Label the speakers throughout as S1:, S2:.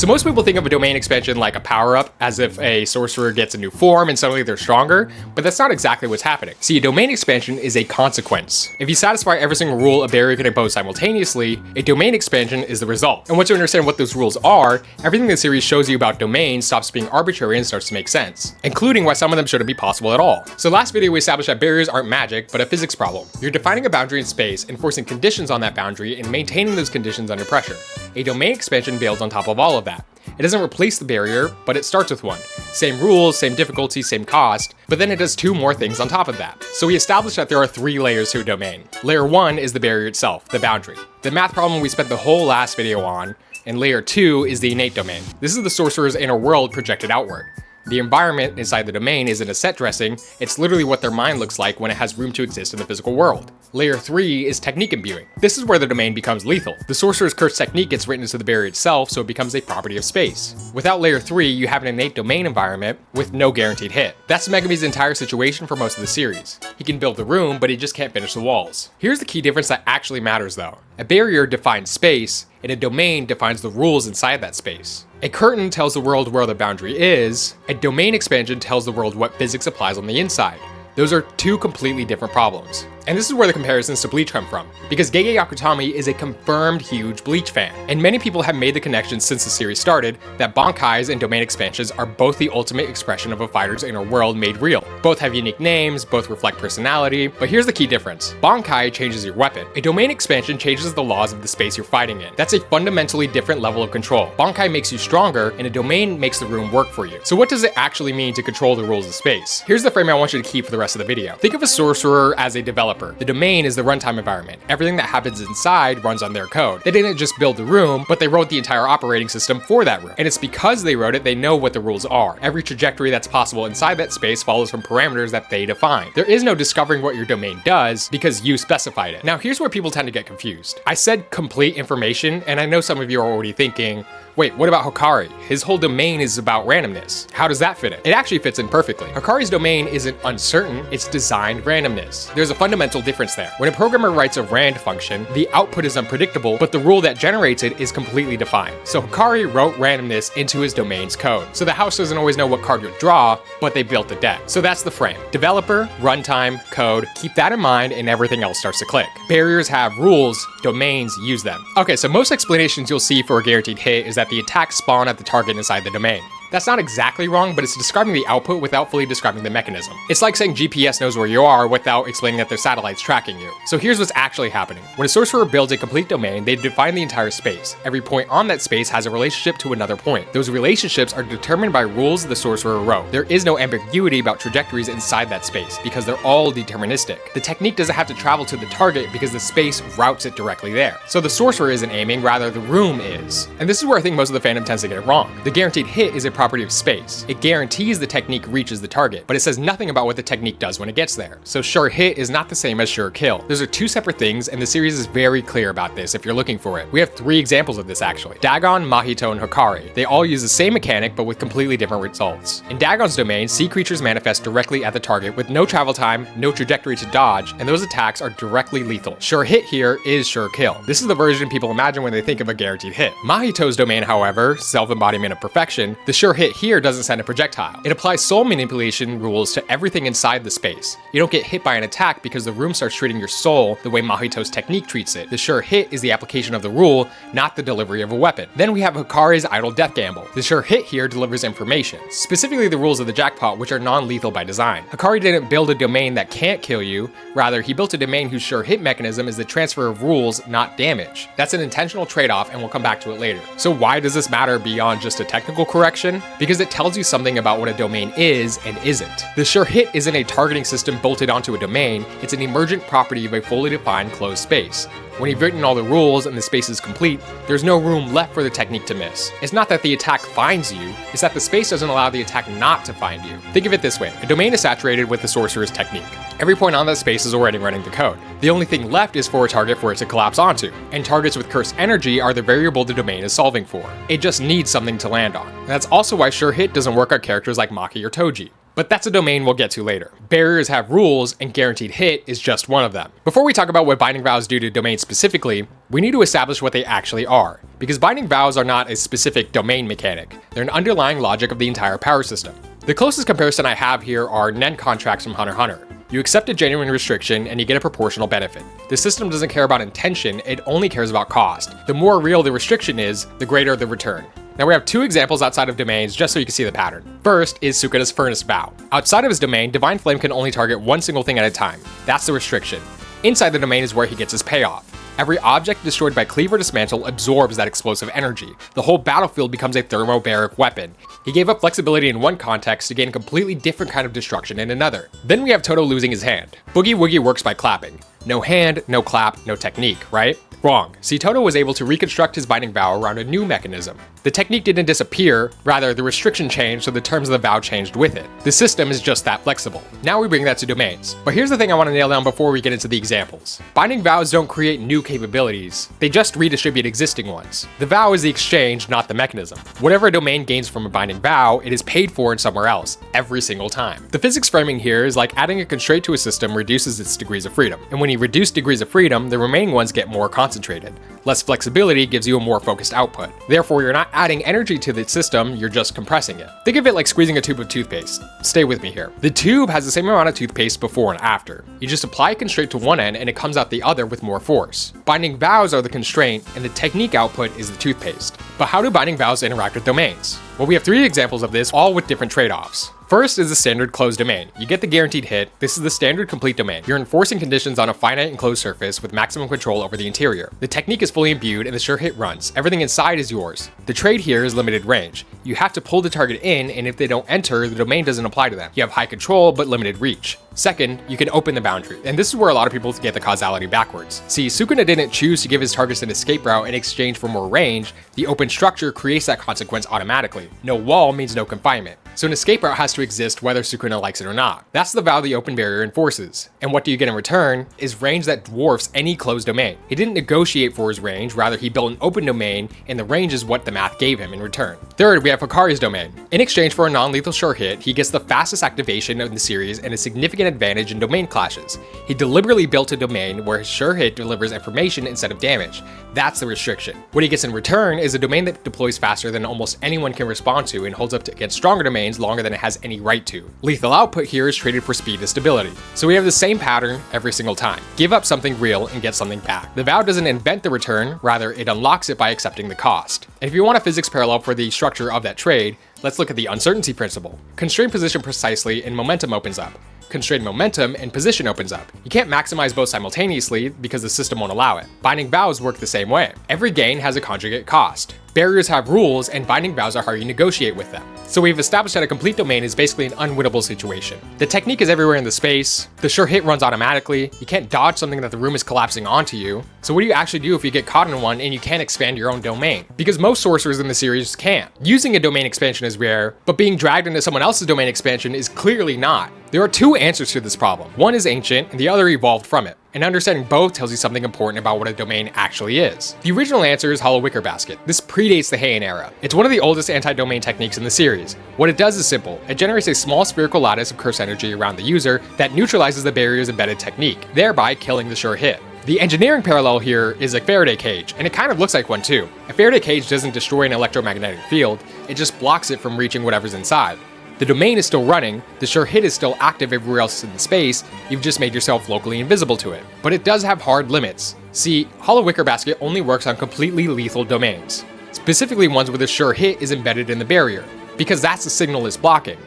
S1: So most people think of a domain expansion like a power-up, as if a sorcerer gets a new form and suddenly they're stronger, but that's not exactly what's happening. See, a domain expansion is a consequence. If you satisfy every single rule a barrier can impose simultaneously, a domain expansion is the result. And once you understand what those rules are, everything the series shows you about domains stops being arbitrary and starts to make sense, including why some of them shouldn't be possible at all. So last video we established that barriers aren't magic, but a physics problem. You're defining a boundary in space, enforcing conditions on that boundary, and maintaining those conditions under pressure. A domain expansion builds on top of all of that. It doesn't replace the barrier, but it starts with one. Same rules, same difficulty, same cost, but then it does two more things on top of that. So we established that there are three layers to a domain. Layer 1 is the barrier itself, the boundary. The math problem we spent the whole last video on, and layer 2 is the innate domain. This is the sorcerer's inner world projected outward. The environment inside the domain isn't a set dressing, it's literally what their mind looks like when it has room to exist in the physical world. Layer 3 is technique imbuing. This is where the domain becomes lethal. The sorcerer's curse technique gets written into the barrier itself, so it becomes a property of space. Without layer 3, you have an innate domain environment with no guaranteed hit. That's Megumi's entire situation for most of the series. He can build the room, but he just can't finish the walls. Here's the key difference that actually matters though. A barrier defines space, and a domain defines the rules inside that space. A curtain tells the world where the boundary is, a domain expansion tells the world what physics applies on the inside. Those are two completely different problems. And this is where the comparisons to Bleach come from, because Gege Akutami is a confirmed huge Bleach fan, and many people have made the connection since the series started that Bankais and domain expansions are both the ultimate expression of a fighter's inner world made real. Both have unique names, both reflect personality, but here's the key difference. Bankai changes your weapon. A domain expansion changes the laws of the space you're fighting in. That's a fundamentally different level of control. Bankai makes you stronger, and a domain makes the room work for you. So what does it actually mean to control the rules of space? Here's the frame I want you to keep for the rest of the video. Think of a sorcerer as a developer. The domain is the runtime environment. Everything that happens inside runs on their code. They didn't just build the room, but they wrote the entire operating system for that room. And it's because they wrote it, they know what the rules are. Every trajectory that's possible inside that space follows from parameters that they define. There is no discovering what your domain does because you specified it. Now here's where people tend to get confused. I said complete information, and I know some of you are already thinking, wait, what about Hikari? His whole domain is about randomness. How does that fit in? It actually fits in perfectly. Hikari's domain isn't uncertain, it's designed randomness. There's a fundamental difference there. When a programmer writes a rand function, the output is unpredictable, but the rule that generates it is completely defined. So Hikari wrote randomness into his domain's code. So the house doesn't always know what card you'll draw, but they built the deck. So that's the frame. Developer, runtime, code, keep that in mind and everything else starts to click. Barriers have rules, domains use them. Okay, so most explanations you'll see for a guaranteed hit is that the attacks spawn at the target inside the domain. That's not exactly wrong, but it's describing the output without fully describing the mechanism. It's like saying GPS knows where you are without explaining that there's satellites tracking you. So here's what's actually happening. When a sorcerer builds a complete domain, they define the entire space. Every point on that space has a relationship to another point. Those relationships are determined by rules the sorcerer wrote. There is no ambiguity about trajectories inside that space, because they're all deterministic. The technique doesn't have to travel to the target because the space routes it directly there. So the sorcerer isn't aiming, rather the room is. And this is where I think most of the fandom tends to get it wrong. The guaranteed hit is a property of space. It guarantees the technique reaches the target, but it says nothing about what the technique does when it gets there. So sure hit is not the same as sure kill. Those are two separate things, and the series is very clear about this if you're looking for it. We have three examples of this actually. Dagon, Mahito, and Hikari. They all use the same mechanic, but with completely different results. In Dagon's domain, sea creatures manifest directly at the target with no travel time, no trajectory to dodge, and those attacks are directly lethal. Sure hit here is sure kill. This is the version people imagine when they think of a guaranteed hit. Mahito's domain, however, self-embodiment of perfection, the sure hit here doesn't send a projectile. It applies soul manipulation rules to everything inside the space. You don't get hit by an attack because the room starts treating your soul the way Mahito's technique treats it. The sure hit is the application of the rule, not the delivery of a weapon. Then we have Hikari's idle death gamble. The sure hit here delivers information, specifically the rules of the jackpot, which are non-lethal by design. Hikari didn't build a domain that can't kill you, rather he built a domain whose sure hit mechanism is the transfer of rules, not damage. That's an intentional trade-off, and we'll come back to it later. So why does this matter beyond just a technical correction? Because it tells you something about what a domain is and isn't. The sure hit isn't a targeting system bolted onto a domain, it's an emergent property of a fully defined closed space. When you've written all the rules and the space is complete, there's no room left for the technique to miss. It's not that the attack finds you, it's that the space doesn't allow the attack not to find you. Think of it this way, a domain is saturated with the sorcerer's technique. Every point on that space is already running the code. The only thing left is for a target for it to collapse onto, and targets with cursed energy are the variable the domain is solving for. It just needs something to land on. And that's also why sure hit doesn't work on characters like Maki or Toji. But that's a domain we'll get to later. Barriers have rules, and guaranteed hit is just one of them. Before we talk about what binding vows do to domains specifically, we need to establish what they actually are, because binding vows are not a specific domain mechanic, they're an underlying logic of the entire power system. The closest comparison I have here are Nen contracts from Hunter x Hunter. You accept a genuine restriction and you get a proportional benefit. The system doesn't care about intention, it only cares about cost. The more real the restriction is, the greater the return. Now we have two examples outside of domains just so you can see the pattern. First is Sukuna's Furnace Vow. Outside of his domain, Divine Flame can only target one single thing at a time. That's the restriction. Inside the domain is where he gets his payoff. Every object destroyed by Cleave or Dismantle absorbs that explosive energy. The whole battlefield becomes a thermobaric weapon. He gave up flexibility in one context to gain a completely different kind of destruction in another. Then we have Toto losing his hand. Boogie Woogie works by clapping. No hand, no clap, no technique, right? Wrong. See, Toto was able to reconstruct his binding vow around a new mechanism. The technique didn't disappear, rather the restriction changed so the terms of the vow changed with it. The system is just that flexible. Now we bring that to domains. But here's the thing I want to nail down before we get into the examples. Binding vows don't create new capabilities, they just redistribute existing ones. The vow is the exchange, not the mechanism. Whatever a domain gains from a binding vow, it is paid for in somewhere else, every single time. The physics framing here is like adding a constraint to a system reduces its degrees of freedom. And when you reduce degrees of freedom, the remaining ones get more concentrated. Less flexibility gives you a more focused output. Therefore, you're not adding energy to the system, you're just compressing it. Think of it like squeezing a tube of toothpaste. Stay with me here. The tube has the same amount of toothpaste before and after. You just apply a constraint to one end and it comes out the other with more force. Binding vows are the constraint and the technique output is the toothpaste. But how do binding vows interact with domains? Well, we have three examples of this, all with different trade-offs. First is the standard closed domain. You get the guaranteed hit. This is the standard complete domain. You're enforcing conditions on a finite enclosed surface with maximum control over the interior. The technique is fully imbued and the sure hit runs. Everything inside is yours. The trade here is limited range. You have to pull the target in, and if they don't enter, the domain doesn't apply to them. You have high control but limited reach. Second, you can open the boundary, and this is where a lot of people get the causality backwards. See, Sukuna didn't choose to give his targets an escape route in exchange for more range. The open structure creates that consequence automatically. No wall means no confinement. So an escape route has to exist whether Sukuna likes it or not. That's the vow the open barrier enforces. And what do you get in return is range that dwarfs any closed domain. He didn't negotiate for his range, rather he built an open domain, and the range is what the math gave him in return. Third, we have Hikari's domain. In exchange for a non-lethal sure hit, he gets the fastest activation in the series and a significant advantage in domain clashes. He deliberately built a domain where his sure hit delivers information instead of damage. That's the restriction. What he gets in return is a domain that deploys faster than almost anyone can respond to and holds up against stronger domains longer than it has any right to. Lethal output here is traded for speed and stability. So we have the same pattern every single time. Give up something real and get something back. The vow doesn't invent the return, rather it unlocks it by accepting the cost. And if you want a physics parallel for the structure of that trade, let's look at the uncertainty principle. Constrain position precisely and momentum opens up. Constrain momentum and position opens up. You can't maximize both simultaneously because the system won't allow it. Binding vows work the same way. Every gain has a conjugate cost. Barriers have rules, and binding vows are how you negotiate with them. So we've established that a complete domain is basically an unwinnable situation. The technique is everywhere in the space, the sure hit runs automatically, you can't dodge something that the room is collapsing onto you. So what do you actually do if you get caught in one and you can't expand your own domain? Because most sorcerers in the series can't. Using a domain expansion is rare, but being dragged into someone else's domain expansion is clearly not. There are two answers to this problem. One is ancient, and the other evolved from it. And understanding both tells you something important about what a domain actually is. The original answer is Hollow Wicker Basket. This predates the Heian era. It's one of the oldest anti-domain techniques in the series. What it does is simple. It generates a small spherical lattice of curse energy around the user that neutralizes the barrier's embedded technique, thereby killing the sure hit. The engineering parallel here is a Faraday cage, and it kind of looks like one too. A Faraday cage doesn't destroy an electromagnetic field, it just blocks it from reaching whatever's inside. The domain is still running, the sure hit is still active everywhere else in the space, you've just made yourself locally invisible to it. But it does have hard limits. See, Hollow Wicker Basket only works on completely lethal domains, specifically ones where the sure hit is embedded in the barrier, because that's the signal it's blocking.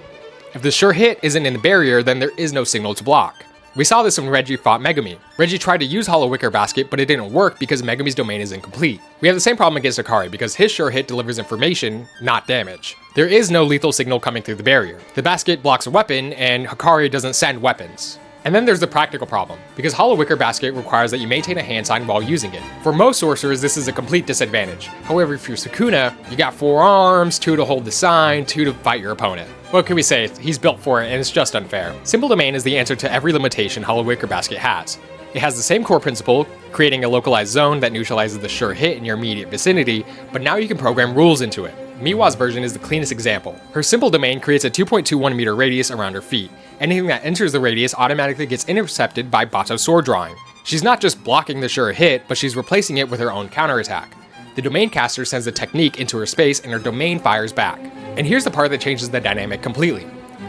S1: If the sure hit isn't in the barrier, then there is no signal to block. We saw this when Reggie fought Megami. Reggie tried to use Hollow Wicker Basket, but it didn't work because Megami's domain is incomplete. We have the same problem against Hikari because his sure hit delivers information, not damage. There is no lethal signal coming through the barrier. The basket blocks a weapon, and Hikari doesn't send weapons. And then there's the practical problem, because Hollow Wicker Basket requires that you maintain a hand sign while using it. For most sorcerers, this is a complete disadvantage. However, if you're Sukuna, you got 4 arms, 2 to hold the sign, 2 to fight your opponent. What can we say? He's built for it, and it's just unfair. Simple domain is the answer to every limitation Hollow Wicker Basket has. It has the same core principle, creating a localized zone that neutralizes the sure hit in your immediate vicinity, but now you can program rules into it. Miwa's version is the cleanest example. Her simple domain creates a 2.21 meter radius around her feet. Anything that enters the radius automatically gets intercepted by Bato's sword drawing. She's not just blocking the sure hit, but she's replacing it with her own counterattack. The domain caster sends a technique into her space and her domain fires back. And here's the part that changes the dynamic completely.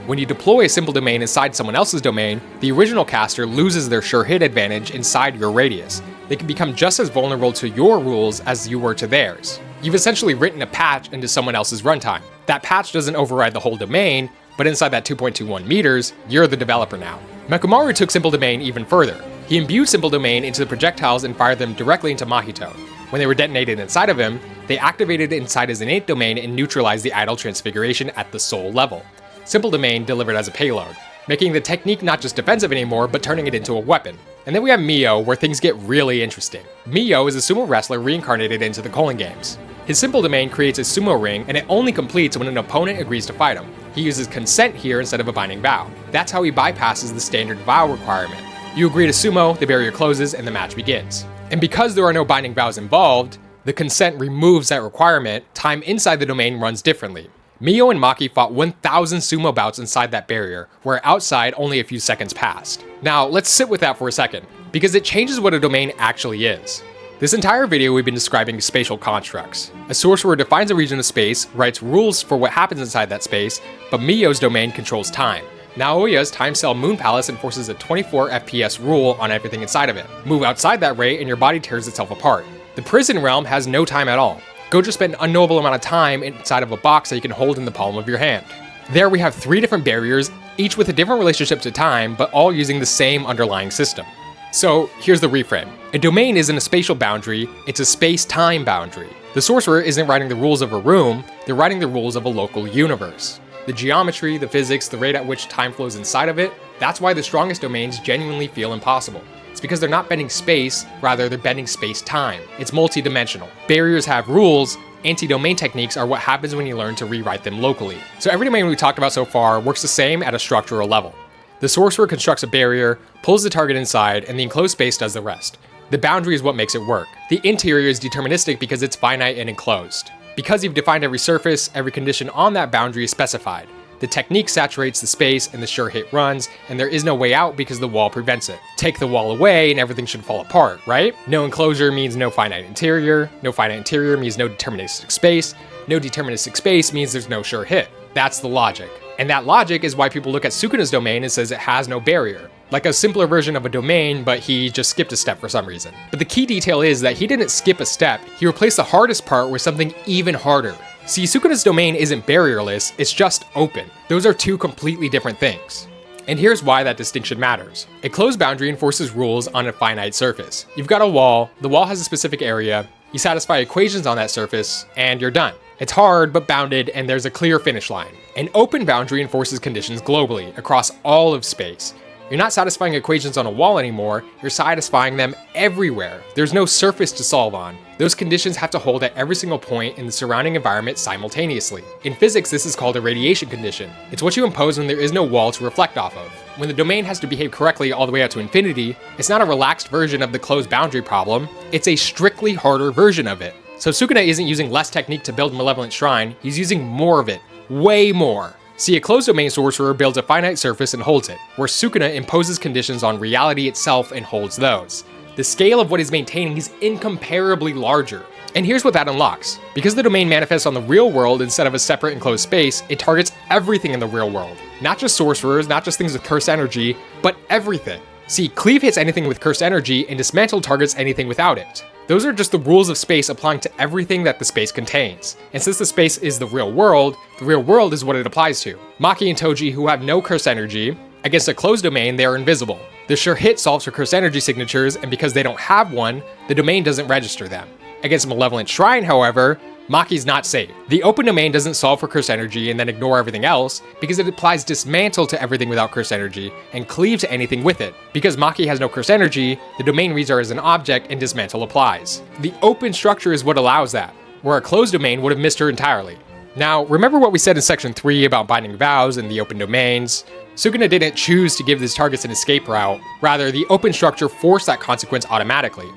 S1: When you deploy a simple domain inside someone else's domain, the original caster loses their sure hit advantage inside your radius. They can become just as vulnerable to your rules as you were to theirs. You've essentially written a patch into someone else's runtime. That patch doesn't override the whole domain, but inside that 2.21 meters, you're the developer now. Mechamaru took simple domain even further. He imbued simple domain into the projectiles and fired them directly into Mahito. When they were detonated inside of him, they activated inside his innate domain and neutralized the idle transfiguration at the soul level. Simple domain delivered as a payload, making the technique not just defensive anymore, but turning it into a weapon. And then we have Mio, where things get really interesting. Mio is a sumo wrestler reincarnated into the Colon Games. His simple domain creates a sumo ring, and it only completes when an opponent agrees to fight him. He uses consent here instead of a binding vow. That's how he bypasses the standard vow requirement. You agree to sumo, the barrier closes, and the match begins. And because there are no binding vows involved, the consent removes that requirement. Time inside the domain runs differently. Mio and Maki fought 1,000 sumo bouts inside that barrier, where outside only a few seconds passed. Now, let's sit with that for a second, because it changes what a domain actually is. This entire video we've been describing spatial constructs. A sorcerer defines a region of space, writes rules for what happens inside that space, but Mio's domain controls time. Naoya's time cell moon palace enforces a 24 FPS rule on everything inside of it. Move outside that rate and your body tears itself apart. The prison realm has no time at all. Gojo spent an unknowable amount of time inside of a box that you can hold in the palm of your hand. There we have 3 different barriers, each with a different relationship to time, but all using the same underlying system. So here's the reframe. A domain isn't a spatial boundary, it's a space-time boundary. The sorcerer isn't writing the rules of a room, they're writing the rules of a local universe. The geometry, the physics, the rate at which time flows inside of it, that's why the strongest domains genuinely feel impossible. It's because they're not bending space, rather they're bending space-time. It's multi-dimensional. Barriers have rules, anti-domain techniques are what happens when you learn to rewrite them locally. So every domain we talked about so far works the same at a structural level. The sorcerer constructs a barrier, pulls the target inside, and the enclosed space does the rest. The boundary is what makes it work. The interior is deterministic because it's finite and enclosed. Because you've defined every surface, every condition on that boundary is specified. The technique saturates the space and the sure hit runs, and there is no way out because the wall prevents it. Take the wall away and everything should fall apart, right? No enclosure means no finite interior means no deterministic space, no deterministic space means there's no sure hit. That's the logic. And that logic is why people look at Sukuna's domain and says it has no barrier. Like a simpler version of a domain, but he just skipped a step for some reason. But the key detail is that he didn't skip a step, he replaced the hardest part with something even harder. See, Sukuna's domain isn't barrierless, it's just open. Those are 2 completely different things. And here's why that distinction matters. A closed boundary enforces rules on a finite surface. You've got a wall, the wall has a specific area, you satisfy equations on that surface, and you're done. It's hard but bounded, and there's a clear finish line. An open boundary enforces conditions globally, across all of space. You're not satisfying equations on a wall anymore, you're satisfying them everywhere. There's no surface to solve on. Those conditions have to hold at every single point in the surrounding environment simultaneously. In physics, this is called a radiation condition. It's what you impose when there is no wall to reflect off of. When the domain has to behave correctly all the way out to infinity, it's not a relaxed version of the closed boundary problem, it's a strictly harder version of it. So Sukuna isn't using less technique to build Malevolent Shrine, he's using more of it. Way more. See, a closed domain sorcerer builds a finite surface and holds it, where Sukuna imposes conditions on reality itself and holds those. The scale of what he's maintaining is incomparably larger. And here's what that unlocks. Because the domain manifests on the real world instead of a separate enclosed space, it targets everything in the real world. Not just sorcerers, not just things with cursed energy, but everything. See, Cleave hits anything with cursed energy and Dismantle targets anything without it. Those are just the rules of space applying to everything that the space contains. And since the space is the real world is what it applies to. Maki and Toji, who have no cursed energy, against a closed domain, they are invisible. The sure hit solves for cursed energy signatures, and because they don't have one, the domain doesn't register them. Against Malevolent Shrine, however, Maki's not safe. The open domain doesn't solve for cursed energy and then ignore everything else, because it applies Dismantle to everything without cursed energy, and Cleave to anything with it. Because Maki has no cursed energy, the domain reads her as an object and Dismantle applies. The open structure is what allows that, where a closed domain would have missed her entirely. Now, remember what we said in section 3 about binding vows and the open domains? Sukuna didn't choose to give his targets an escape route, rather the open structure forced that consequence automatically.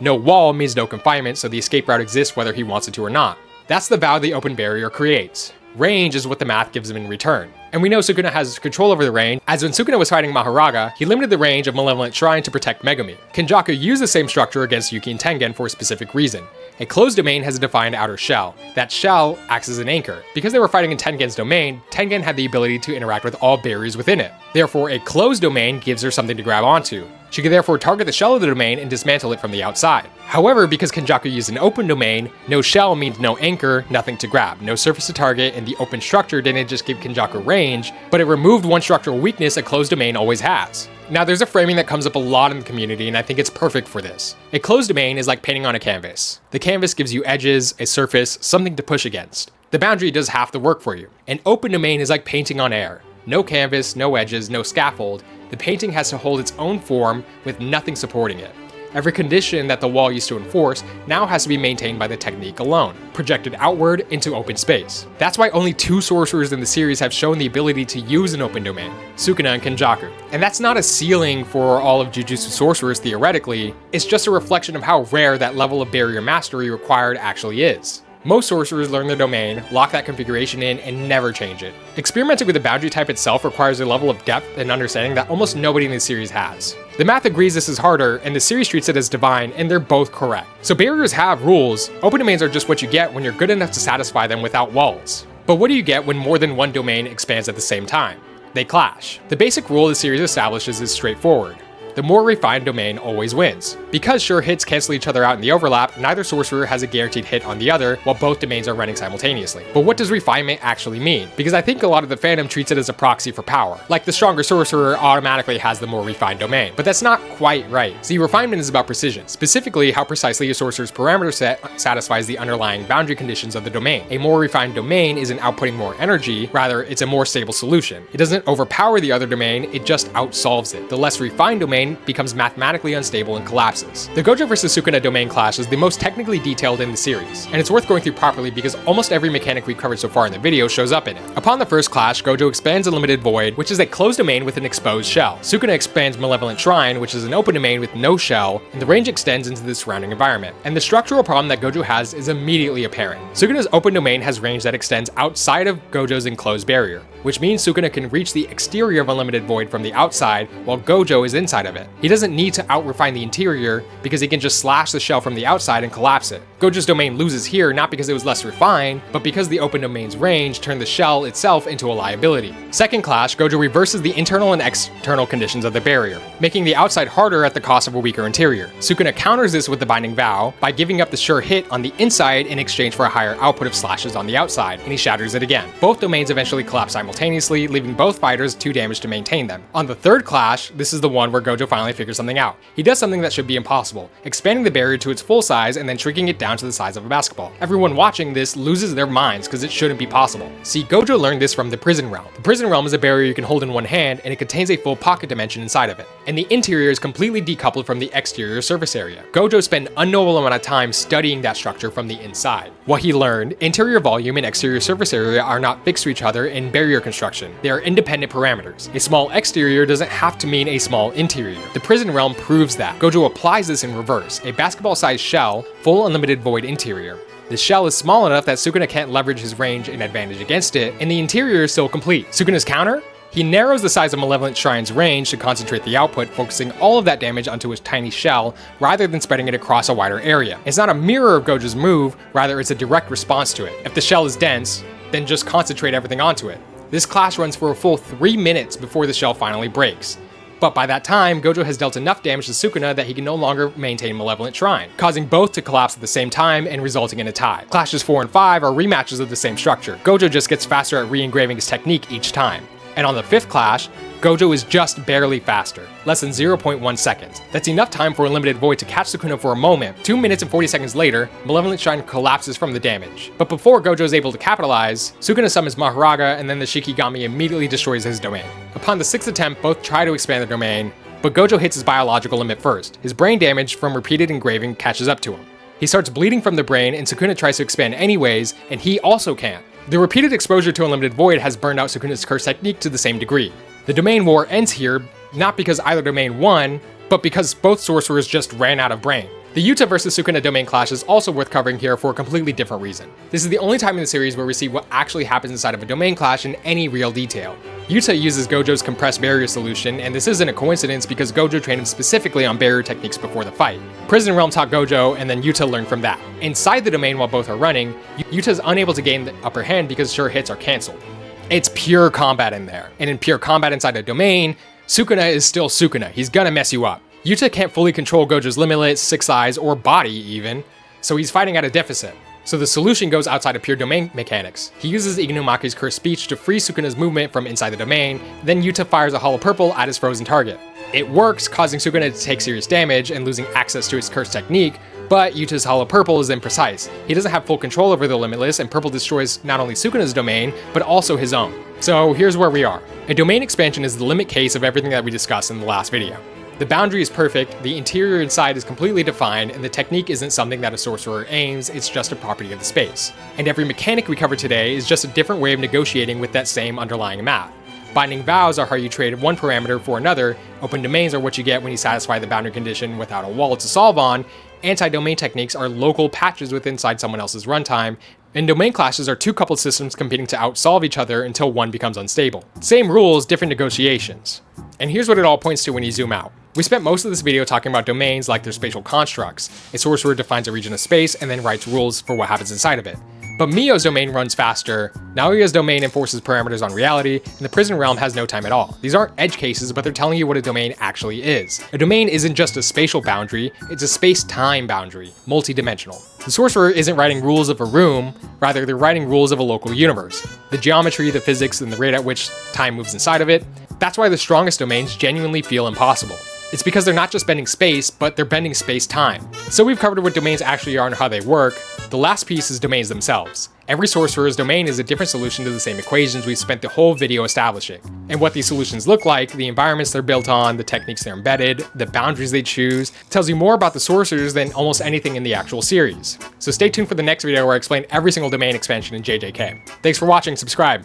S1: No wall means no confinement, so the escape route exists whether he wants it to or not. That's the vow the open barrier creates. Range is what the math gives him in return. And we know Sukuna has control over the range, as when Sukuna was fighting Mahoraga, he limited the range of Malevolent Shrine to protect Megumi. Kenjaku used the same structure against Yuki and Tengen for a specific reason. A closed domain has a defined outer shell. That shell acts as an anchor. Because they were fighting in Tengen's domain, Tengen had the ability to interact with all barriers within it. Therefore, a closed domain gives her something to grab onto. She could therefore target the shell of the domain and dismantle it from the outside. However, because Kenjaku used an open domain, no shell means no anchor, nothing to grab, no surface to target, and the open structure didn't just give Kenjaku range, but it removed one structural weakness a closed domain always has. Now, there's a framing that comes up a lot in the community, and I think it's perfect for this. A closed domain is like painting on a canvas. The canvas gives you edges, a surface, something to push against. The boundary does half the work for you. An open domain is like painting on air. No canvas, no edges, no scaffold. The painting has to hold its own form with nothing supporting it. Every condition that the wall used to enforce now has to be maintained by the technique alone, projected outward into open space. That's why only 2 sorcerers in the series have shown the ability to use an open domain, Sukuna and Kenjaku. And that's not a ceiling for all of Jujutsu sorcerers theoretically, it's just a reflection of how rare that level of barrier mastery required actually is. Most sorcerers learn their domain, lock that configuration in, and never change it. Experimenting with the boundary type itself requires a level of depth and understanding that almost nobody in the series has. The math agrees this is harder, and the series treats it as divine, and they're both correct. So barriers have rules. Open domains are just what you get when you're good enough to satisfy them without walls. But what do you get when more than one domain expands at the same time? They clash. The basic rule the series establishes is straightforward. The more refined domain always wins. Because sure hits cancel each other out in the overlap, neither sorcerer has a guaranteed hit on the other while both domains are running simultaneously. But what does refinement actually mean? Because I think a lot of the fandom treats it as a proxy for power. Like the stronger sorcerer automatically has the more refined domain. But that's not quite right. See, refinement is about precision, specifically how precisely a sorcerer's parameter set satisfies the underlying boundary conditions of the domain. A more refined domain isn't outputting more energy, rather it's a more stable solution. It doesn't overpower the other domain, it just outsolves it. The less refined domain becomes mathematically unstable and collapses. The Gojo vs Sukuna domain clash is the most technically detailed in the series, and it's worth going through properly because almost every mechanic we've covered so far in the video shows up in it. Upon the first clash, Gojo expands a limited void, which is a closed domain with an exposed shell. Sukuna expands Malevolent Shrine, which is an open domain with no shell, and the range extends into the surrounding environment. And the structural problem that Gojo has is immediately apparent. Sukuna's open domain has range that extends outside of Gojo's enclosed barrier, which means Sukuna can reach the exterior of Unlimited Void from the outside while Gojo is inside of it. He doesn't need to out-refine the interior because he can just slash the shell from the outside and collapse it. Gojo's domain loses here not because it was less refined, but because the open domain's range turned the shell itself into a liability. Second clash, Gojo reverses the internal and external conditions of the barrier, making the outside harder at the cost of a weaker interior. Sukuna counters this with the Binding Vow by giving up the sure hit on the inside in exchange for a higher output of slashes on the outside, and he shatters it again. Both domains eventually collapse simultaneously, leaving both fighters 2 damage to maintain them. On the third clash, this is the one where Gojo finally figures something out. He does something that should be impossible, expanding the barrier to its full size and then shrinking it down to the size of a basketball. Everyone watching this loses their minds because it shouldn't be possible. See, Gojo learned this from the Prison Realm. The Prison Realm is a barrier you can hold in one hand and it contains a full pocket dimension inside of it. And the interior is completely decoupled from the exterior surface area. Gojo spent an unknowable amount of time studying that structure from the inside. What he learned, interior volume and exterior surface area are not fixed to each other in barrier construction. They are independent parameters. A small exterior doesn't have to mean a small interior. The Prison Realm proves that. Gojo applies this in reverse, a basketball-sized shell, full unlimited void interior. The shell is small enough that Sukuna can't leverage his range and advantage against it, and the interior is still complete. Sukuna's counter? He narrows the size of Malevolent Shrine's range to concentrate the output, focusing all of that damage onto his tiny shell rather than spreading it across a wider area. It's not a mirror of Gojo's move, rather it's a direct response to it. If the shell is dense, then just concentrate everything onto it. This clash runs for a full 3 minutes before the shell finally breaks. But by that time, Gojo has dealt enough damage to Sukuna that he can no longer maintain Malevolent Shrine, causing both to collapse at the same time and resulting in a tie. Clashes 4 and 5 are rematches of the same structure. Gojo just gets faster at re-engraving his technique each time. And on the 5th clash, Gojo is just barely faster, less than 0.1 seconds. That's enough time for Unlimited Void to catch Sukuna for a moment. 2 minutes and 40 seconds later, Malevolent Shrine collapses from the damage. But before Gojo is able to capitalize, Sukuna summons Mahoraga and then the Shikigami immediately destroys his domain. Upon the 6th attempt, both try to expand the domain, but Gojo hits his biological limit first. His brain damage from repeated engraving catches up to him. He starts bleeding from the brain and Sukuna tries to expand anyways, and he also can't. The repeated exposure to Unlimited Void has burned out Sukuna's curse technique to the same degree. The domain war ends here, not because either domain won, but because both sorcerers just ran out of brain. The Yuta versus Sukuna domain clash is also worth covering here for a completely different reason. This is the only time in the series where we see what actually happens inside of a domain clash in any real detail. Yuta uses Gojo's compressed barrier solution, and this isn't a coincidence because Gojo trained him specifically on barrier techniques before the fight. Prison Realm taught Gojo, and then Yuta learned from that. Inside the domain while both are running, Yuta is unable to gain the upper hand because sure hits are cancelled. It's pure combat in there, and in pure combat inside a domain, Sukuna is still Sukuna. He's gonna mess you up. Yuta can't fully control Gojo's limitless, six eyes, or body even, so he's fighting at a deficit. So the solution goes outside of pure domain mechanics. He uses Inumaki's cursed speech to free Sukuna's movement from inside the domain, then Yuta fires a hollow purple at his frozen target. It works, causing Sukuna to take serious damage and losing access to his cursed technique, but Yuta's hollow purple is imprecise. He doesn't have full control over the limitless, and purple destroys not only Sukuna's domain, but also his own. So here's where we are. A domain expansion is the limit case of everything that we discussed in the last video. The boundary is perfect, the interior inside is completely defined, and the technique isn't something that a sorcerer aims, it's just a property of the space. And every mechanic we cover today is just a different way of negotiating with that same underlying math. Binding vows are how you trade one parameter for another, open domains are what you get when you satisfy the boundary condition without a wall to solve on, anti-domain techniques are local patches within inside someone else's runtime, and domain clashes are two coupled systems competing to outsolve each other until one becomes unstable. Same rules, different negotiations. And here's what it all points to when you zoom out. We spent most of this video talking about domains like their spatial constructs. A sorcerer defines a region of space and then writes rules for what happens inside of it. But Mio's domain runs faster, Naoya's domain enforces parameters on reality, and the prison realm has no time at all. These aren't edge cases, but they're telling you what a domain actually is. A domain isn't just a spatial boundary, it's a space-time boundary, multi-dimensional. The sorcerer isn't writing rules of a room, rather they're writing rules of a local universe. The geometry, the physics, and the rate at which time moves inside of it. That's why the strongest domains genuinely feel impossible. It's because they're not just bending space, but they're bending space-time. So we've covered what domains actually are and how they work. The last piece is domains themselves. Every sorcerer's domain is a different solution to the same equations we've spent the whole video establishing. And what these solutions look like, the environments they're built on, the techniques they're embedded, the boundaries they choose, tells you more about the sorcerers than almost anything in the actual series. So stay tuned for the next video where I explain every single domain expansion in JJK. Thanks for watching, subscribe.